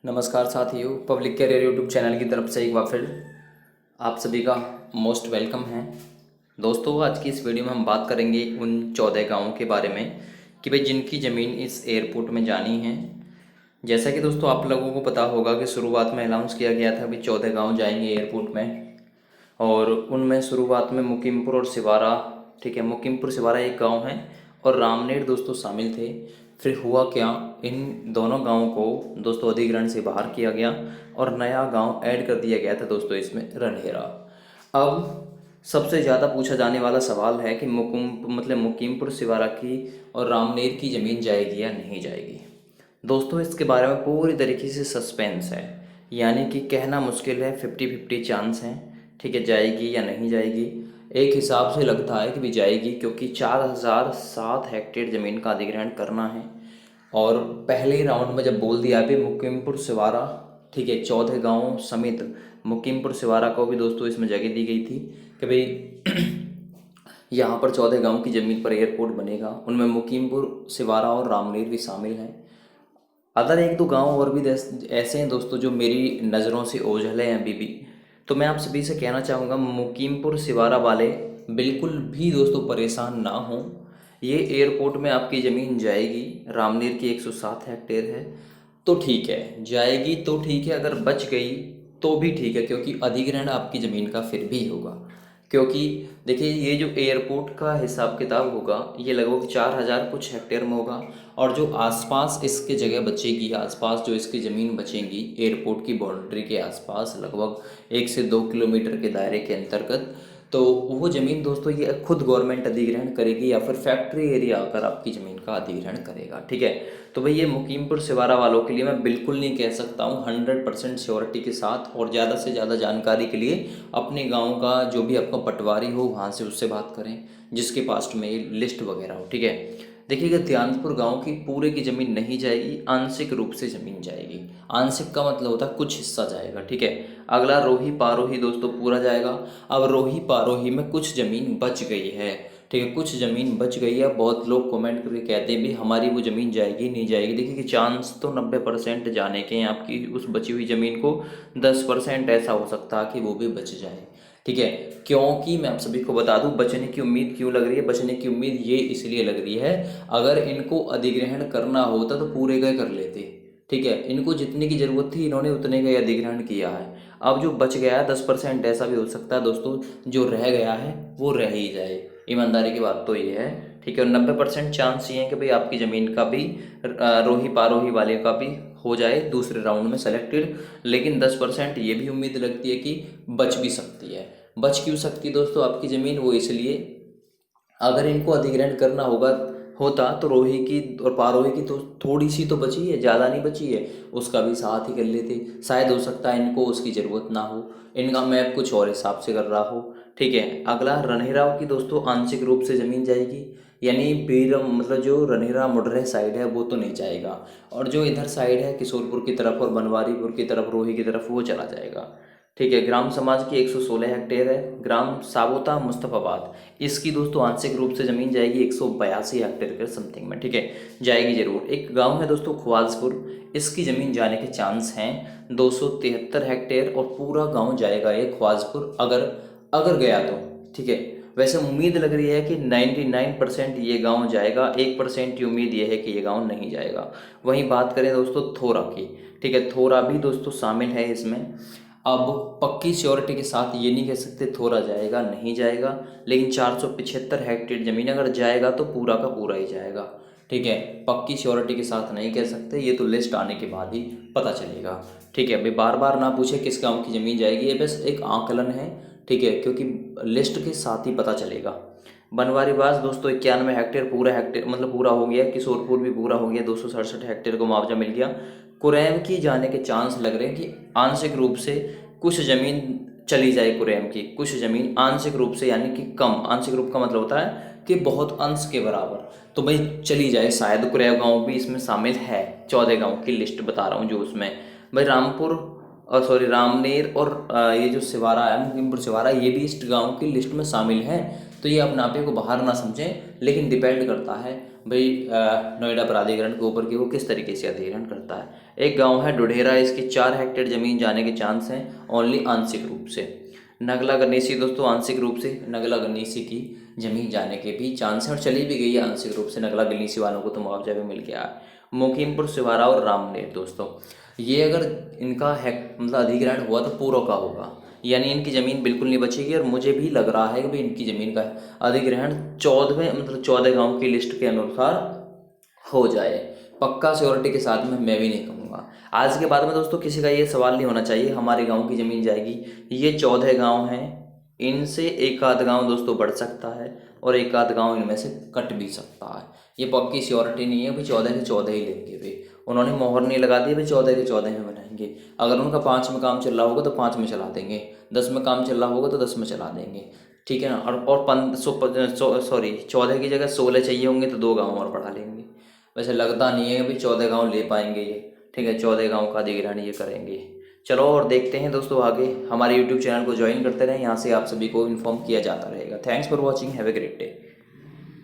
नमस्कार साथियों, public career YouTube channel की तरफ से एक बार फिर आप सभी का मोस्ट वेलकम है। दोस्तों, आज की इस वीडियो में हम बात करेंगे उन 14 गाँवों के बारे में कि भाई जिनकी ज़मीन इस एयरपोर्ट में जानी है। जैसा कि दोस्तों आप लोगों को पता होगा कि शुरुआत में अनाउंस किया गया था कि 14 गाँव जाएंगे एयरपोर्ट में, और उनमें शुरुआत में मुकीमपुर और सिवारा, ठीक है, मुकीमपुर सिवारा एक गांव है और रामनेर दोस्तों शामिल थे। फिर हुआ क्या, इन दोनों गांवों को दोस्तों अधिग्रहण से बाहर किया गया और नया गांव ऐड कर दिया गया था दोस्तों इसमें, रणहेरा। अब सबसे ज़्यादा पूछा जाने वाला सवाल है कि मुकीमपुर सिवारा की और रामनेर की ज़मीन जाएगी या नहीं जाएगी। दोस्तों इसके बारे में पूरी तरीके से सस्पेंस है, यानी कि कहना मुश्किल है, 50-50 चांस हैं, ठीक है, जाएगी या नहीं जाएगी। एक हिसाब से लगता है कि भी जाएगी, क्योंकि 4007 हेक्टेयर ज़मीन का अधिग्रहण करना है। और पहले ही राउंड में जब बोल दिया भी मुकीमपुर सिवारा, ठीक है, 14 गाँव समेत मुकीमपुर सिवारा को भी दोस्तों इसमें जगह दी गई थी कि भाई यहाँ पर 14 गाँव की ज़मीन पर एयरपोर्ट बनेगा। उनमें मुकीमपुर सिवारा और रामनेर भी शामिल हैं। अगर एक दो गांव और भी ऐसे हैं दोस्तों जो मेरी नज़रों से ओझल हैं अभी भी, तो मैं आप सभी से कहना चाहूँगा मुकीमपुर सिवारा वाले बिल्कुल भी दोस्तों परेशान ना हों। ये एयरपोर्ट में आपकी ज़मीन जाएगी। रामनेर की 107 हेक्टेयर है, तो ठीक है, जाएगी तो ठीक है। अगर बच गई तो भी ठीक है, क्योंकि अधिग्रहण आपकी ज़मीन का फिर भी होगा। क्योंकि देखिए, ये जो एयरपोर्ट का हिसाब किताब होगा ये लगभग 4000 कुछ हेक्टेयर में होगा, और जो आसपास इसके जगह बचेगी, आसपास जो इसकी ज़मीन बचेगी एयरपोर्ट की बाउंड्री के आसपास लगभग 1 से 2 किलोमीटर के दायरे के अंतर्गत, तो वो ज़मीन दोस्तों ये खुद गवर्नमेंट अधिग्रहण करेगी या फिर फैक्ट्री एरिया आकर आपकी ज़मीन का अधिग्रहण करेगा, ठीक है। तो भाई ये मुकीमपुर सिवारा वालों के लिए मैं बिल्कुल नहीं कह सकता हूँ 100% श्योरिटी के साथ, और ज़्यादा से ज़्यादा जानकारी के लिए अपने गांव का जो भी आपका पटवारी हो वहाँ से उससे बात करें, जिसके पास में ये लिस्ट वगैरह हो, ठीक है। देखिएगा, ध्यानपुर गांव की पूरे की ज़मीन नहीं जाएगी, आंशिक रूप से ज़मीन जाएगी। आंशिक का मतलब होता है कुछ हिस्सा जाएगा, ठीक है। अगला रोही पारोही दोस्तों पूरा जाएगा। अब रोही पारोही में कुछ ज़मीन बच गई है, ठीक है, कुछ ज़मीन बच गई है। बहुत लोग कमेंट करके कहते हैं भी हमारी वो ज़मीन जाएगी नहीं जाएगी। देखिए कि चांस तो 90% जाने के हैं आपकी उस बची हुई ज़मीन को, 10% ऐसा हो सकता है कि वो भी बच जाए, ठीक है। क्योंकि मैं आप सभी को बता दूं, बचने की उम्मीद क्यों लग रही है, बचने की उम्मीद ये इसलिए लग रही है, अगर इनको अधिग्रहण करना होता तो पूरे का कर लेते, ठीक है। इनको जितने की ज़रूरत थी इन्होंने उतने का ही अधिग्रहण किया है। अब जो बच गया है 10%, ऐसा भी हो सकता है दोस्तों जो रह गया है वो रह ही जाए। ईमानदारी की बात तो ये है, ठीक है। और 90% चांस ये है कि भाई आपकी ज़मीन का भी रोही पारोही वाले का भी हो जाए दूसरे राउंड में सेलेक्टेड। लेकिन 10% ये भी उम्मीद लगती है कि बच भी सकती है। बच क्यों सकती है दोस्तों आपकी ज़मीन, वो इसलिए, अगर इनको अधिग्रहण करना होता तो रोही की और पारोही की तो थोड़ी सी तो बची है, ज़्यादा नहीं बची है, उसका भी साथ ही कर लेते। शायद हो सकता है इनको उसकी ज़रूरत ना हो, इनका मैप कुछ और हिसाब से कर रहा हो, ठीक है। अगला रणहीराव की दोस्तों आंशिक रूप से ज़मीन जाएगी, यानी बीरम मतलब जो रणहीरा मुडरे साइड है वो तो नहीं जाएगा, और जो इधर साइड है किशोरपुर की तरफ और बनवारीपुर की तरफ, रोही की तरफ, वो चला जाएगा, ठीक है। ग्राम समाज की 116 हेक्टेयर है। ग्राम साबोता मुस्तफ़ाबाद, इसकी दोस्तों आंशिक रूप से ज़मीन जाएगी 182 हेक्टेयर के समथिंग में, ठीक है, जाएगी जरूर। एक गांव है दोस्तों ख्वाजपुर, इसकी ज़मीन जाने के चांस हैं 273 हेक्टेयर, और पूरा गांव जाएगा ये ख्वाजपुर, अगर अगर गया तो, ठीक है। वैसे उम्मीद लग रही है कि 99% ये गांव जाएगा, 1% की उम्मीद ये है कि ये गांव नहीं जाएगा। वहीं बात करें दोस्तों थोरा की, ठीक है, थोरा भी दोस्तों शामिल है इसमें। अब पक्की श्योरिटी के साथ ये नहीं कह सकते थोड़ा जाएगा नहीं जाएगा, लेकिन 475 हेक्टेयर ज़मीन अगर जाएगा तो पूरा का पूरा ही जाएगा, ठीक है। पक्की श्योरिटी के साथ नहीं कह सकते, ये तो लिस्ट आने के बाद ही पता चलेगा, ठीक है। अभी बार बार ना पूछे किस गांव की ज़मीन जाएगी, ये बस एक आकलन है, ठीक है, क्योंकि लिस्ट के साथ ही पता चलेगा। बनवारीबास दोस्तों 91 हेक्टेयर, पूरा हेक्टेयर मतलब पूरा हो गया। किशोरपुर भी पूरा हो गया, 267 हेक्टेयर को मुआवजा मिल गया। कुरैम की जाने के चांस लग रहे हैं कि आंशिक रूप से कुछ ज़मीन चली जाए कुरैम की, कुछ ज़मीन आंशिक रूप से, यानी कि कम। आंशिक रूप का मतलब होता है कि बहुत अंश के बराबर, तो भाई चली जाए शायद। कुरैम गांव भी इसमें शामिल है, 14 गांव की लिस्ट बता रहा हूँ जो उसमें, भाई रामपुर और रामनेर और ये जो सिवारा है मुकीमपुर सिवारा, ये भी इस गांव की लिस्ट में शामिल है। तो ये अपने आप ही को बाहर ना समझें, लेकिन डिपेंड करता है भाई नोएडा प्राधिकरण के ऊपर कि वो किस तरीके से अधिग्रहण करता है। एक गांव है ढुढेरा, इसकी 4 हेक्टेयर जमीन जाने के चांस हैं ओनली आंशिक रूप से। नगला गन्नीसी दोस्तों आंशिक रूप से, नगला गन्नीसी की जमीन जाने के भी चांस हैं और चली भी गई है आंशिक रूप से, नगला गन्नीसी वालों को तो मुआवजा भी मिल गया है। मुकीमपुर, सिवारा और रामनेर दोस्तों, ये अगर इनका मतलब अधिग्रहण हुआ तो पूरा का होगा, यानी इनकी ज़मीन बिल्कुल नहीं बचेगी। और मुझे भी लग रहा है कि भाई इनकी ज़मीन का अधिग्रहण 14वें मतलब 14 गाँव की लिस्ट के अनुसार हो जाए। पक्का श्योरिटी के साथ में मैं भी नहीं कहूँगा। आज के बाद में दोस्तों किसी का ये सवाल नहीं होना चाहिए हमारे गांव की ज़मीन जाएगी। ये 14 गांव हैं, इनसे एक आध गांव दोस्तों बढ़ सकता है और एक आध गांव इनमें से कट भी सकता है। ये पक्की श्योरिटी नहीं है भाई 14 के 14 ही लेंगे भाई, उन्होंने मोहर नहीं लगा दी भाई 14 के 14 में बनाएंगे। अगर उनका 5 में काम चल रहा होगा तो 5 में चला देंगे, 10 में काम चल रहा होगा तो 10 में चला देंगे, ठीक है ना। और 14 की जगह 16 चाहिए होंगे तो 2 गाँव और बढ़ा लेंगे। वैसे लगता नहीं है कि भाई 14 गाँव ले पाएंगे ये, ठीक है, 14 गाँव का अधिग्रहण ये करेंगे। चलो और देखते हैं दोस्तों आगे, हमारे यूट्यूब चैनल को ज्वाइन करते रहें, यहाँ से आप सभी को इन्फॉर्म किया जाता रहेगा। Thanks for watching, have a great day.